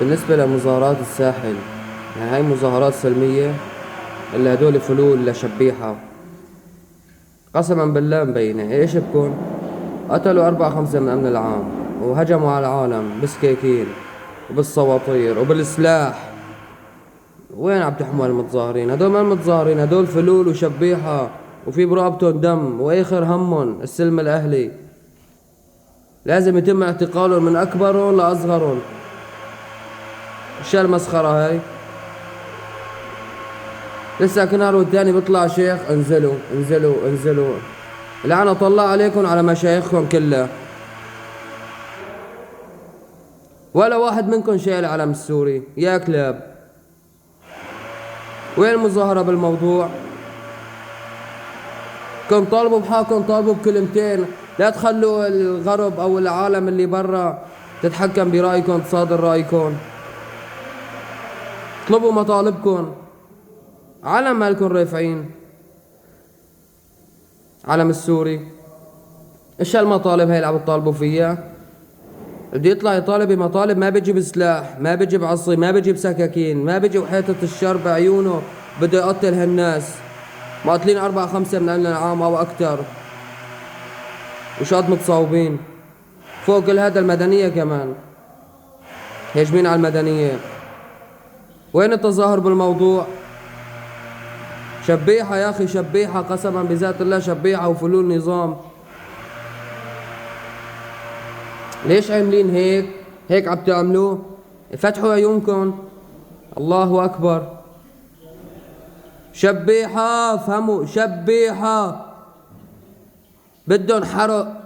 بالنسبة لمظاهرات الساحل، يعني هاي مظاهرات سلمية، اللي هدول فلول لشبيحة. قسما بالله مبينة ايش بكون. قتلوا 4 5 من أمن العام، وهجموا على العالم بسكاكين وبالصواطير وبالسلاح. وين عم تحموا المتظاهرين؟ هدول ما المتظاهرين، هدول فلول وشبيحة، وفي برقبتهم دم، واخر همهم السلم الاهلي. لازم يتم اعتقالهم من اكبرهم لاصغرهم. شو المسخرة هاي؟ لسه كنار والتاني بيطلع شيخ انزلوا انزلوا انزلوا. لعنة الله عليكم على مشايخكم كلها. ولا واحد منكم شايل علم السوري يا كلاب. وين المظاهرة بالموضوع؟ كنت طالبوا بحالكم، طالبوا بكلمتين. لا تخلوا الغرب او العالم اللي برا تتحكم برأيكم، تصادر رأيكم. اطلبوا مطالبكم. علم مالكم رافعين؟ علم السوري. ايش هالمطالب هاي اللي عم تطالبوا فيها؟ بده يطلع يطالب بمطالب، ما بيجي بسلاح، ما بيجي بعصي، ما بيجي بسكاكين، ما بيجي وحيطة الشر بعيونه. بده يقتل هالناس. مقتلين 4 5 من العام او اكتر، وشاد متصاوبين. فوق كل هذا المدنية كمان هاجمين على المدنية. وين التظاهر بالموضوع؟ شبيحة يا اخي، شبيحة قسما بذات الله، شبيحة وفلول نظام. ليش عاملين هيك؟ هيك عم تعملوا؟ فتحوا عيونكم. الله اكبر. شبيحة، فهموا؟ شبيحة. بدهم حرق.